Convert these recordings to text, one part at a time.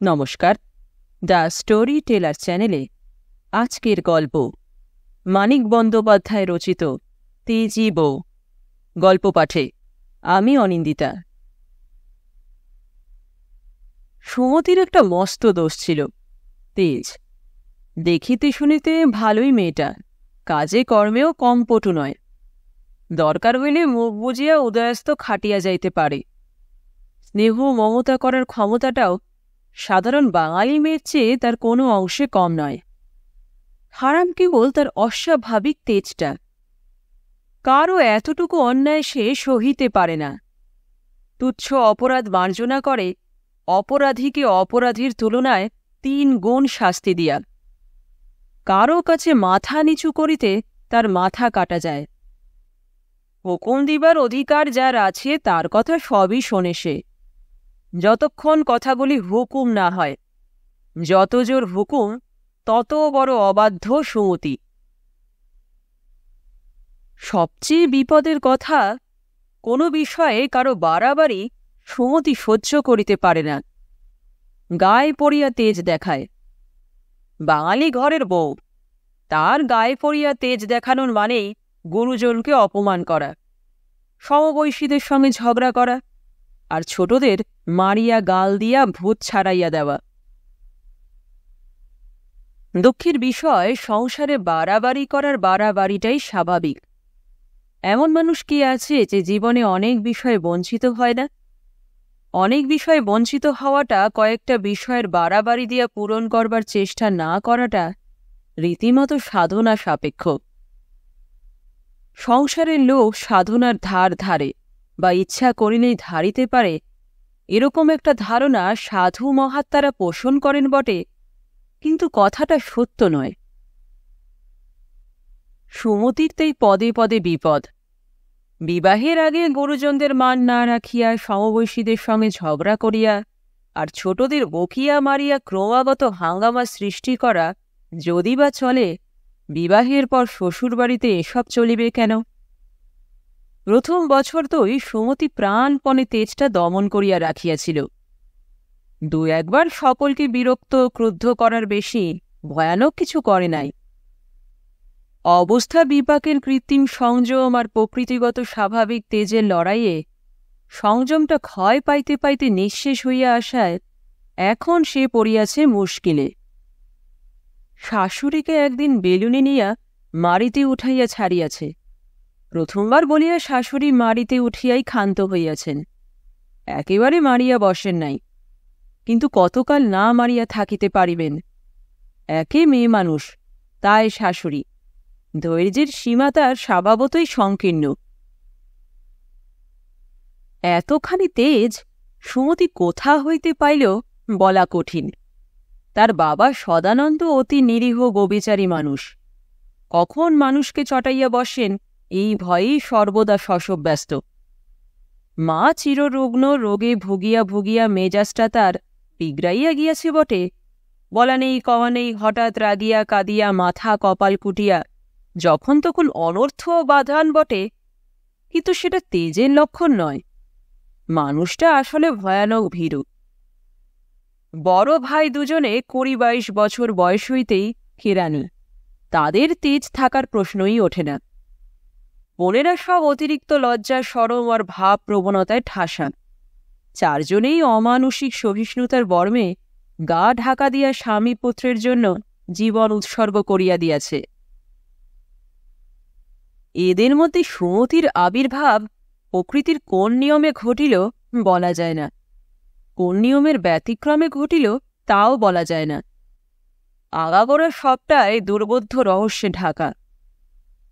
নমস্কার, the story teller চ্যানেলে আজকের গল্প মানিক বন্দ্যোপাধ্যায় রচিত তেজি বউ। গল্প পাঠে আমি অনিন্দিতা। সুমতির একটা মস্ত দোষ ছিল, তেজ। দেখিতে শুনিতে ভালোই মেয়েটা, কাজে কর্মেও কম পটু নয়। দরকার হইলে মুখ বুঝিয়া উদয়াস্ত খাটিয়া যাইতে পারে। স্নেহ মমতা করার ক্ষমতাটাও সাধারণ বাঙালি মেয়ের চেয়ে তার কোনো অংশে কম নয়। হারাম কেবল তার অস্বাভাবিক তেজটা। কারও এতটুকু অন্যায় সে সহিতে পারে না। তুচ্ছ অপরাধ মার্জনা করে অপরাধীকে অপরাধীর তুলনায় 3 গুণ শাস্তি দিয়া। কারও কাছে মাথা নিচু করিতে তার মাথা কাটা যায়। হুকুম দিবার অধিকার যার আছে তার কথা সবই শোনে সে, যতক্ষণ কথাগুলি হুকুম না হয়। যত জোর হুকুম তত বড় অবাধ্য সুমতি। সবচেয়ে বিপদের কথা, কোনো বিষয়ে কারো বাড়াবাড়ি সুমতি সহ্য করিতে পারে না। গায়ে পড়িয়া তেজ দেখায়। বাঙালি ঘরের বউ, তার গায়ে পড়িয়া তেজ দেখানোর মানেই গুরুজনকে অপমান করা, সমবয়সীদের সঙ্গে ঝগড়া করা, আর ছোটদের মারিয়া গাল দিয়া ভূত ছাড়াইয়া দেওয়া। দুঃখের বিষয়, সংসারে বাড়াবাড়ি করার বাড়াবাড়িটাই স্বাভাবিক। এমন মানুষ কি আছে যে জীবনে অনেক বিষয়ে বঞ্চিত হয় না? অনেক বিষয়ে বঞ্চিত হওয়াটা কয়েকটা বিষয়ের বাড়াবাড়ি দিয়া পূরণ করবার চেষ্টা না করাটা রীতিমতো সাধনা সাপেক্ষ। সংসারের লোক সাধনার ধার ধারে বা ইচ্ছা করিলেই ধারিতে পারে, এরকম একটা ধারণা সাধু মহাত্মারা পোষণ করেন বটে, কিন্তু কথাটা সত্য নয়। সুমতির তাই পদে পদে বিপদ। বিবাহের আগে গুরুজনদের মান না রাখিয়া সমবয়সীদের সঙ্গে ঝগড়া করিয়া আর ছোটদের বকিয়া মারিয়া ক্রমাগত হাঙ্গামা সৃষ্টি করা যদি বা চলে, বিবাহের পর শ্বশুরবাড়িতে এসব চলিবে কেন? প্রথম বছর তোই সুমতি প্রাণপণে তেজটা দমন করিয়া রাখিয়াছিল। 2-1 বার সকলকে বিরক্ত ক্রুদ্ধ করার বেশি ভয়ানক কিছু করে নাই। অবস্থা বিপাকের কৃত্রিম সংযম আর প্রকৃতিগত স্বাভাবিক তেজের লড়াইয়ে সংযমটা ক্ষয় পাইতে পাইতে নিঃশেষ হইয়া আসায় এখন সে পড়িয়াছে মুশকিলে। শাশুড়িকে একদিন বেলুনে নিয়া মাড়িতে উঠাইয়া ছাড়িয়াছে। প্রথমবার বলিয়া শাশুড়ি মাড়িতে উঠিয়াই ক্ষান্ত হইয়াছেন, একেবারে মারিয়া বসেন নাই। কিন্তু কতকাল না মারিয়া থাকিতে পারিবেন? একে মেয়ে মানুষ, তাই শাশুড়ি। ধৈর্যের সীমা তার স্বভাবতই সংকীর্ণ। এতখানি তেজ সুমতি কোথা হইতে পাইল বলা কঠিন। তার বাবা সদানন্দ অতি নিরীহ গোবিচারী মানুষ। কখন মানুষকে চটাইয়া বসেন এই ভয়েই সর্বদা শশব্যস্ত। মা চিররুগ্ন, রোগে ভুগিয়া ভুগিয়া মেজাজটা তার পিগড়াইয়া গিয়াছে বটে। বলা নেই কওয়া নেই, হঠাৎ রাগিয়া কাঁদিয়া মাথা কপাল কুটিয়া যখন তখন অনর্থ বাঁধান বটে, কিন্তু সেটা তেজের লক্ষণ নয়। মানুষটা আসলে ভয়ানক ভীরু। বড় ভাই দুজনে 20-22 বছর বয়স হইতেই কেরানি, তাদের তেজ থাকার প্রশ্নই ওঠে না। বোনেরা সব অতিরিক্ত লজ্জা, শরম আর ভাব প্রবণতায় ঠাসা। 4 জনেই অমানসিক সহিষ্ণুতার বর্মে গা ঢাকা দিয়া স্বামী পুত্রের জন্য জীবন উৎসর্গ করিয়া দিয়াছে। এদের মধ্যে সুমতির আবির্ভাব প্রকৃতির কোন নিয়মে ঘটিল বলা যায় না, কোন নিয়মের ব্যতিক্রমে ঘটিল তাও বলা যায় না। আগাগোড়া সবটাই দুর্বোধ্য রহস্যে ঢাকা।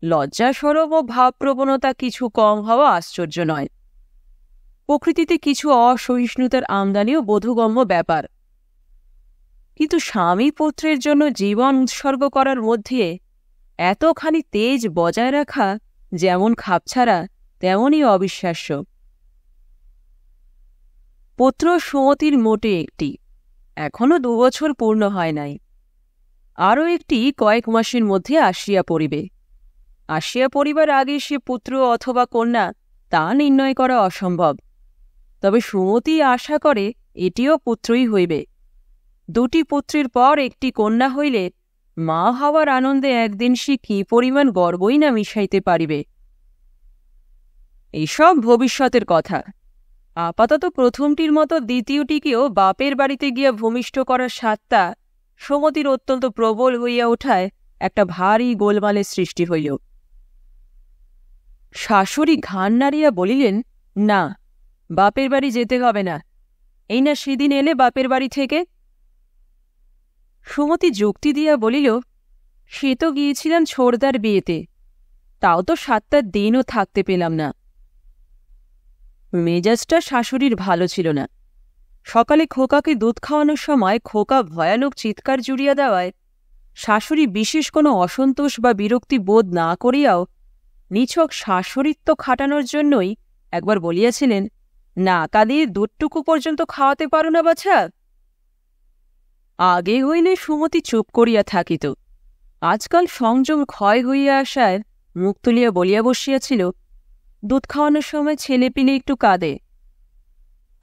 লজ্জা, সরব ও ভাবপ্রবণতা কিছু কম হওয়া আশ্চর্য নয়। প্রকৃতিতে কিছু অসহিষ্ণুতার আমদানিও বোধগম্য ব্যাপার, কিন্তু স্বামী পুত্রের জন্য জীবন উৎসর্গ করার মধ্যে এতখানি তেজ বজায় রাখা যেমন খাপছাড়া তেমনই অবিশ্বাস্য। পুত্র সুমতির মোটে একটি, এখনো 2 বছর পূর্ণ হয় নাই। আরও একটি কয়েক মাসের মধ্যে আসিয়া পড়িবে। আসিয়া পড়িবার আগে সে পুত্র অথবা কন্যা তা নির্ণয় করা অসম্ভব। তবে সুমতি আশা করে এটিও পুত্রই হইবে। দুটি পুত্রের পর একটি কন্যা হইলে মা হওয়ার আনন্দে একদিন সে কি পরিমাণ গর্বই না মিশাইতে পারিবে। এইসব ভবিষ্যতের কথা। আপাতত প্রথমটির মতো দ্বিতীয়টিকেও বাপের বাড়িতে গিয়া ভূমিষ্ঠ করার স্বাদটা সুমতির অত্যন্ত প্রবল হইয়া ওঠায় একটা ভারী গোলমালের সৃষ্টি হইল। শাশুড়ি ঘাড় নাড়িয়া বলিলেন, না, বাপের বাড়ি যেতে হবে না। এই না সেদিন এলে বাপের বাড়ি থেকে। সুমতি যুক্তি দিয়া বলিল, সে তো গিয়েছিলাম ছোড়দার বিয়েতে, তাও তো 7টা দিনও থাকতে পেলাম না। মেজাজটা শাশুড়ির ভালো ছিল না। সকালে খোকাকে দুধ খাওয়ানোর সময় খোকা ভয়ানক চিৎকার জুড়িয়া দেওয়ায় শাশুড়ি বিশেষ কোনো অসন্তোষ বা বিরক্তি বোধ না করিয়াও নিছক শাশুড়িত্ব খাটানোর জন্যই একবার বলিয়াছিলেন, না কাঁদিয়ে দুধটুকু পর্যন্ত খাওয়াতে পারো না বাছা? আগে হইলে সুমতি চুপ করিয়া থাকিত। আজকাল সংযম ক্ষয় হইয়া আসায় মুখ তুলিয়া বলিয়া বসিয়াছিল, দুধ খাওয়ানোর সময় ছেলে পিলে একটু কাঁদে।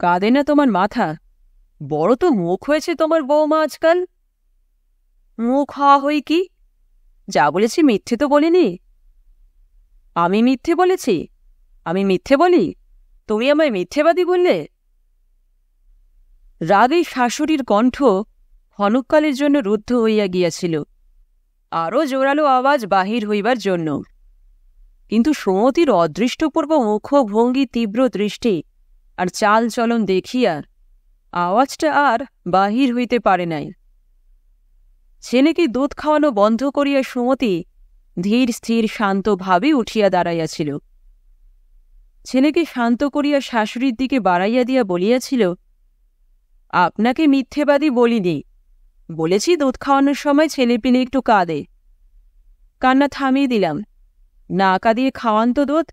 কাঁদে না তোমার মাথা? বড় তো মুখ হয়েছে তোমার বৌমা আজকাল। মুখ হওয়া হই কি? যা বলেছি মিথ্যে তো বলিনি। আমি মিথ্যে বলেছি? আমি মিথ্যে বলি? তুমি আমায় মিথ্যেবাদী বললে? রাগে শাশুড়ির কণ্ঠ ক্ষণকালের জন্য রুদ্ধ হইয়া গিয়াছিল, আরও জোরালো আওয়াজ বাহির হইবার জন্য। কিন্তু সুমতির অদৃষ্টপূর্ব মুখভঙ্গি, তীব্র দৃষ্টি আর চাল চলন দেখিয়া আওয়াজটা আর বাহির হইতে পারে নাই। ছেলেকে দুধ খাওয়ানো বন্ধ করিয়া সুমতি ধীর স্থির শান্তভাবে উঠিয়া দাঁড়াইয়াছিল। ছেলেকে শান্ত করিয়া শাশুড়ির দিকে বাড়াইয়া দিয়া বলিয়াছিল, আপনাকে মিথ্যেবাদী বলিনি, বলেছি দুধ খাওয়ানোর সময় ছেলেপিলে একটু কাঁদে। কান্না থামিয়ে দিলাম, না কাঁদিয়ে খাওয়ান তো দুধ।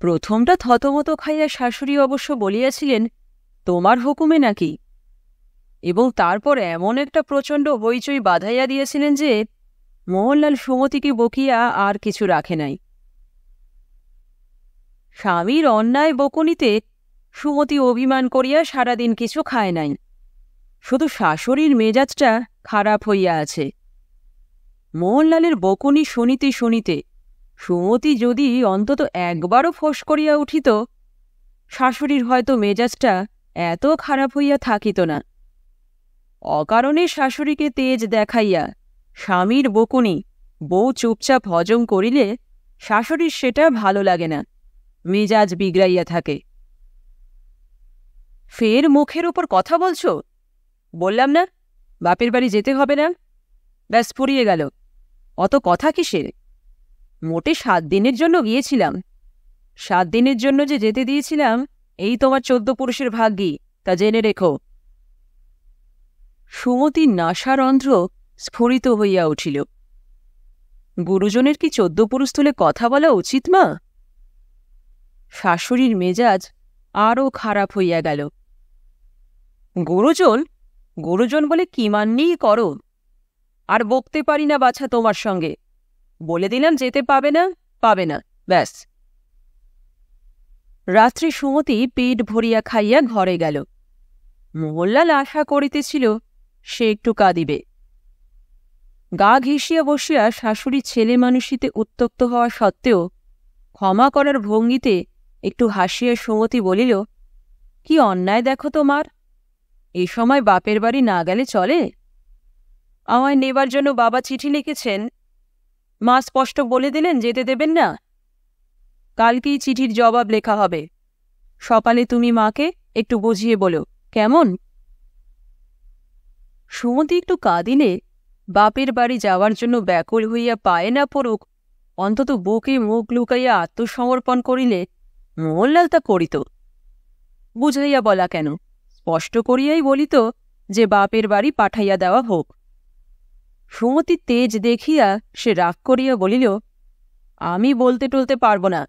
প্রথমটা থতমত খাইয়া শাশুড়ি অবশ্য বলিয়াছিলেন, তোমার হুকুমে নাকি? এবং তারপর এমন একটা প্রচণ্ড হইচই বাধাইয়া দিয়েছিলেন যে মোহনলাল সুমতিকে বকিয়া আর কিছু রাখে নাই। স্বামীর অন্যায় বকুনিতে সুমতি অভিমান করিয়া সারাদিন কিছু খায় নাই, শুধু শাশুড়ির মেজাজটা খারাপ হইয়া আছে। মোহনলালের বকুনি শুনিতে শুনিতে সুমতি যদি অন্তত একবারও ফোঁস করিয়া উঠিত, শাশুড়ির হয়তো মেজাজটা এত খারাপ হইয়া থাকিত না। অকারণে শাশুড়িকে তেজ দেখাইয়া স্বামীর বকুনি বউ চুপচাপ হজম করিলে শাশুড়ির সেটা ভালো লাগে না, মেজাজ বিগড়াইয়া থাকে। ফের মুখের উপর কথা বলছ? বললাম না বাপের বাড়ি যেতে হবে না, ব্যাস ফুরিয়ে গেল। অত কথা কিসের? মোটে 7 দিনের জন্য গিয়েছিলাম। 7 দিনের জন্য যে যেতে দিয়েছিলাম এই তোমার 14 পুরুষের ভাগ্যি, তা জেনে রেখো। সুমতির নাসারন্ধ্র স্ফুরিত হইয়া উঠিল। গুরুজনের কি 14 পুরুষ তুলে কথা বলা উচিত মা? শাশুড়ির মেজাজ আরও খারাপ হইয়া গেল। গুরুজন? গুরুজন বলে কি মান্যই করো? আর বকতে পারি না বাছা তোমার সঙ্গে। বলে দিলাম যেতে পাবে না, পাবে না, ব্যাস। রাত্রে সুমতি পেট ভরিয়া খাইয়া ঘরে গেল। মোহনলাল আশা করিতেছিল সে একটু কাঁদিবে। গা ঘেঁষিয়া বসিয়া শাশুড়ি ছেলে মানুষিতে উত্ত্যক্ত হওয়া সত্ত্বেও ক্ষমা করার ভঙ্গিতে একটু হাসিয়া সুমতি বলিল, কি অন্যায় দেখো তোমার! এ সময় বাপের বাড়ি না গেলে চলে? আমায় নেবার জন্য বাবা চিঠি লিখেছেন, মা স্পষ্ট বলে দিলেন যেতে দেবেন না। কালকেই চিঠির জবাব লেখা হবে। সকালে তুমি মাকে একটু বুঝিয়ে বলো, কেমন? সুমতি একটু কাঁদিলে বাপের বাড়ি যাওয়ার জন্য ব্যাকুল হইয়া পায়ে না পড়ুক, অন্তত বুকে মুখ লুকাইয়া আত্মসমর্পণ করিলে মোহনলাল তা করিত। বুঝাইয়া বলা কেন, স্পষ্ট করিয়াই বলিত যে বাপের বাড়ি পাঠাইয়া দেওয়া হোক। সুমতির তেজ দেখিয়া সে রাগ করিয়া বলিল, আমি বলতে টলতে পারব না।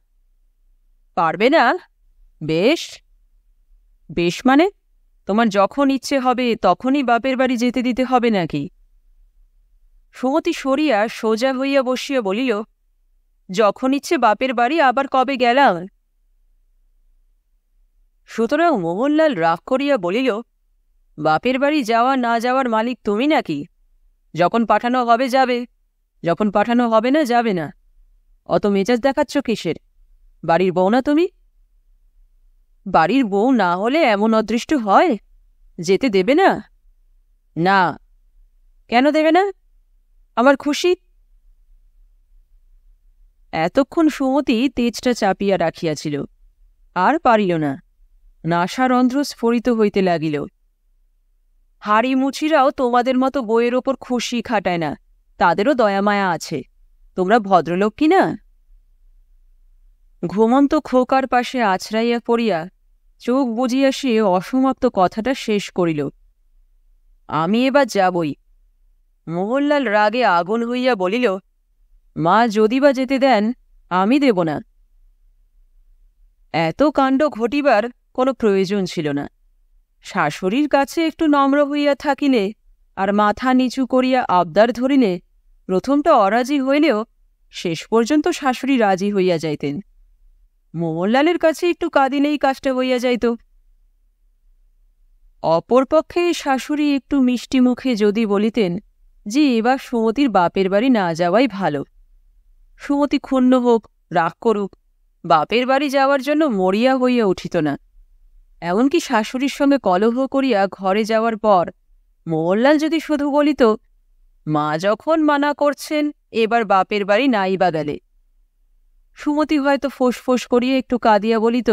পারবে না? বেশ। বেশ মানে? তোমার যখন ইচ্ছে হবে তখনই বাপের বাড়ি যেতে দিতে হবে নাকি? সুমতি সরিয়া সোজা হইয়া বসিয়া বলিল, যখন ইচ্ছে বাপের বাড়ি আবার কবে গেলাম। সুতরাং মোহনলাল রাগ করিয়া বলিল, বাপের বাড়ি যাওয়া না যাওয়ার মালিক তুমি নাকি? যখন পাঠানো হবে যাবে, যখন পাঠানো হবে না যাবে না। অত মেজাজ দেখাচ্ছ কিসের? বাড়ির বউ না তুমি? বাড়ির বউ না হলে এমন অদৃষ্ট হয়? যেতে দেবে না? না। কেন দেবে না? আমার খুশি। এতক্ষণ সুমতি তেজটা চাপিয়া রাখিয়াছিল, আর পারিল না। নাসারন্ধ্র স্ফুরিত হইতে লাগিল। হাড়ি মুচিরাও তোমাদের মতো বইয়ের ওপর খুশি খাটায় না, তাদেরও দয়ামায়া আছে। তোমরা ভদ্রলোক কি না? ঘুমন্ত খোকার পাশে আছড়াইয়া পড়িয়া চোখ বুজিয়া সে অসমাপ্ত কথাটা শেষ করিল। আমি এবার যাবই। মোহনলাল রাগে আগুন হইয়া বলিল, মা যদি বা যেতে দেন, আমি দেব না। এত কাণ্ড ঘটিবার কোনো প্রয়োজন ছিল না। শাশুড়ির কাছে একটু নম্র হইয়া থাকিলে আর মাথা নিচু করিয়া আবদার ধরিলে প্রথমটা অরাজি হইলেও শেষ পর্যন্ত শাশুড়ি রাজি হইয়া যাইতেন। মোহনলালের কাছে একটু কাঁদিলেই কাজটা হইয়া যাইত। অপরপক্ষে শাশুড়ি একটু মিষ্টি মুখে যদি বলিতেন যে এবার সুমতির বাপের বাড়ি না যাওয়াই ভালো, সুমতি ক্ষুণ্ণ হোক, রাগ করুক, বাপের বাড়ি যাওয়ার জন্য মরিয়া হইয়া উঠিত না। এমনকি শাশুড়ির সঙ্গে কলহ করিয়া ঘরে যাওয়ার পর মোহনলাল যদি শুধু বলিত, মা যখন মানা করছেন এবার বাপের বাড়ি নাই বা গেলে, সুমতি হয়তো ফোঁস করিয়া একটু কাঁদিয়া বলিত,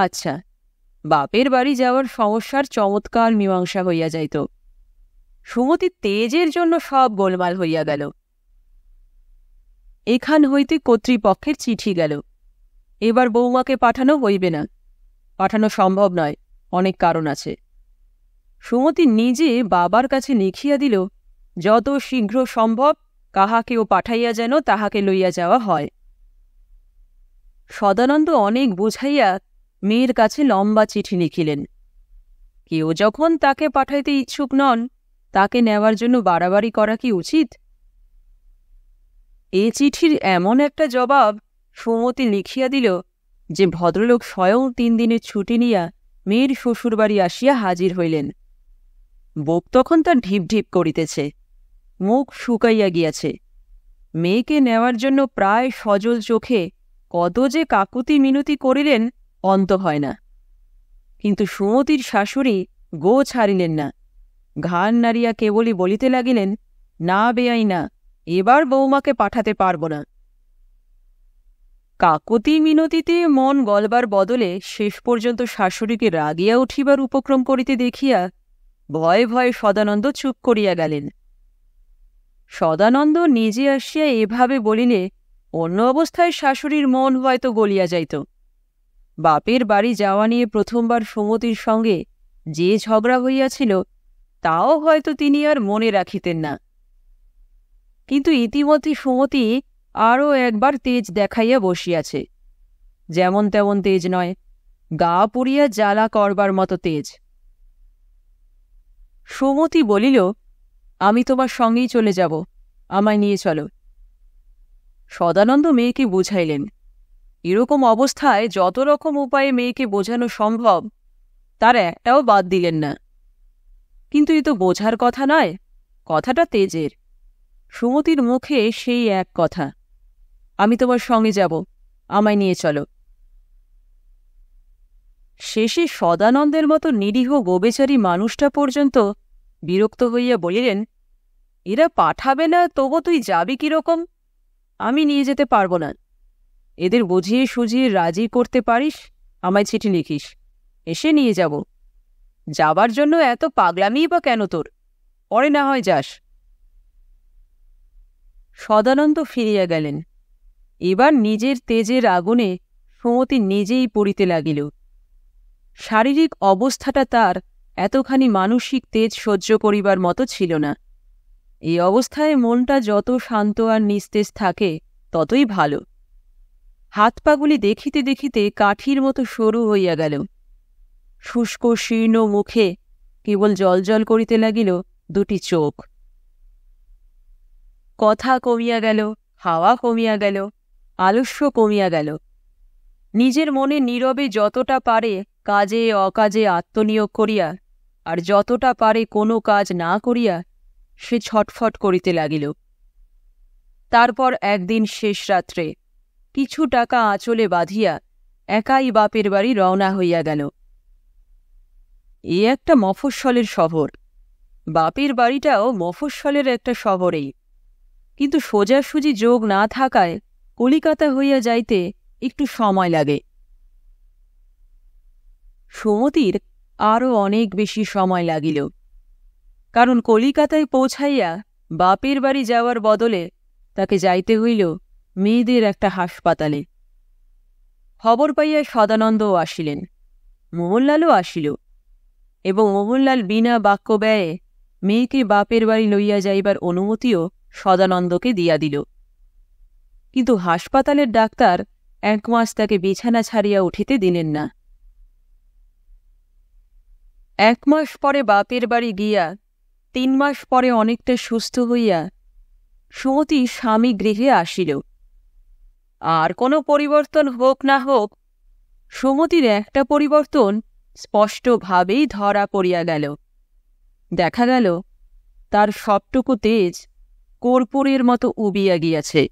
আচ্ছা। বাপের বাড়ি যাওয়ার সমস্যার চমৎকার মীমাংসা হইয়া যাইত। সুমতির তেজের জন্য সব গোলমাল হইয়া গেল। এখান হইতে কর্তৃপক্ষের চিঠি গেল, এবার বৌমাকে পাঠানো হইবে না। পাঠানো সম্ভব নয়, অনেক কারণ আছে। সুমতি নিজে বাবার কাছে লিখিয়া দিল, যত শীঘ্র সম্ভব কাহাকেও পাঠাইয়া যেন তাহাকে লইয়া যাওয়া হয়। সদানন্দ অনেক বুঝাইয়া মেয়ের কাছে লম্বা চিঠি লিখিলেন। কেউ যখন তাকে পাঠাইতে ইচ্ছুক নন, তাকে নেওয়ার জন্য বাড়াবাড়ি করা কি উচিত? এ চিঠির এমন একটা জবাব সুমতি লিখিয়া দিল যে ভদ্রলোক স্বয়ং 3 দিনের ছুটি নিয়া মেয়ের শ্বশুরবাড়ি আসিয়া হাজির হইলেন। বুক তখন তার ঢিপ ঢিপ করিতেছে, মুখ শুকাইয়া গিয়াছে। মেয়েকে নেওয়ার জন্য প্রায় সজল চোখে কত যে কাকুতি মিনতি করিলেন অন্ত হয় না। কিন্তু সুমতির শাশুড়ি গো ছাড়িলেন না। ঘাড় নাড়িয়া কেবলই বলিতে লাগিলেন, না বেয়াই না, এবার বৌমাকে পাঠাতে পারব না। কাকুতি মিনতিতে মন গলবার বদলে শেষ পর্যন্ত শাশুড়িকে রাগিয়া উঠিবার উপক্রম করিতে দেখিয়া ভয়ে ভয়ে সদানন্দ চুপ করিয়া গেলেন। সদানন্দ নিজে আসিয়া এভাবে বলিলে অন্য অবস্থায় শাশুড়ির মন হয়তো গলিয়া যাইত। বাপের বাড়ি যাওয়া নিয়ে প্রথমবার সুমতির সঙ্গে যে ঝগড়া হইয়াছিল তাও হয়তো তিনি আর মনে রাখিতেন না। কিন্তু ইতিমধ্যে সুমতি আরও একবার তেজ দেখাইয়া বসিয়াছে। যেমন তেমন তেজ নয়, গা পুড়িয়া জ্বালা করবার মতো তেজ। সুমতি বলিল, আমি তোমার সঙ্গেই চলে যাব, আমায় নিয়ে চলো। সদানন্দ মেয়েকে বুঝাইলেন। এরকম অবস্থায় যত রকম উপায়ে মেয়েকে বোঝানো সম্ভব তার একটাও বাদ দিলেন না। কিন্তু এ তো বোঝার কথা নয়, কথাটা তেজের। সুমতির মুখে সেই এক কথা, আমি তোমার সঙ্গে যাব, আমায় নিয়ে চলো। শেষে সদানন্দের মতো নিরীহ গোবেচারী মানুষটা পর্যন্ত বিরক্ত হইয়া বলিলেন, এরা পাঠাবে না, তবু তুই যাবি কিরকম? আমি নিয়ে যেতে পারব না। এদের বুঝিয়ে সুঝিয়ে রাজি করতে পারিস, আমায় চিঠি লিখিস, এসে নিয়ে যাব। যাবার জন্য এত পাগলামিই বা কেন তোর? পরে না হয় যাস। সদানন্দ ফিরিয়া গেলেন। এবার নিজের তেজের আগুনে সুমতি নিজেই পড়িতে লাগিল। শারীরিক অবস্থাটা তার এতখানি মানসিক তেজ সহ্য করিবার মতো ছিল না। এই অবস্থায় মনটা যত শান্ত আর নিস্তেজ থাকে ততই ভালো। হাত পাগুলি দেখিতে দেখিতে কাঠির মতো সরু হইয়া গেল। শুষ্ক শীর্ণ মুখে কেবল জলজল করিতে লাগিল দুটি চোখ। কথা কমিয়া গেল, হাওয়া কমিয়া গেল, আলস্য কমিয়া গেল। নিজের মনে নীরবে যতটা পারে কাজে অকাজে আত্মনিয়োগ করিয়া আর যতটা পারে কোনো কাজ না করিয়া সে ছটফট করিতে লাগিল। তারপর একদিন শেষ রাত্রে কিছু টাকা আঁচলে বাঁধিয়া একাই বাপের বাড়ি রওনা হইয়া গেল। এ একটা মফস্বলের শহর, বাপের বাড়িটাও মফস্বলের একটা শহরেই, কিন্তু সোজাসুজি যোগ না থাকায় কলিকাতা হইয়া যাইতে একটু সময় লাগে। সুমতির আরও অনেক বেশি সময় লাগিল, কারণ কলিকাতায় পৌঁছাইয়া বাপের বাড়ি যাওয়ার বদলে তাকে যাইতে হইল মেয়েদের একটা হাসপাতালে। খবর পাইয়া সদানন্দও আসিলেন, মোহনলালও আসিল, এবং মোহনলাল বিনা বাক্য ব্যয়ে মেয়েকে বাপের বাড়ি লইয়া যাইবার অনুমতিও সদানন্দকে দিয়া দিল। কিন্তু হাসপাতালের ডাক্তার 1 মাস তাকে বিছানা ছাড়িয়া উঠিতে দিলেন না। 1 মাস পরে বাপের বাড়ি গিয়া 3 মাস পরে অনেকটা সুস্থ হইয়া সুমতি স্বামী গৃহে আসিল। আর কোনো পরিবর্তন হোক না হোক, সুমতির একটা পরিবর্তন স্পষ্টভাবেই ধরা পড়িয়া গেল। দেখা গেল তার সবটুকু তেজ কর্পূরের মতো উবিয়া গিয়াছে।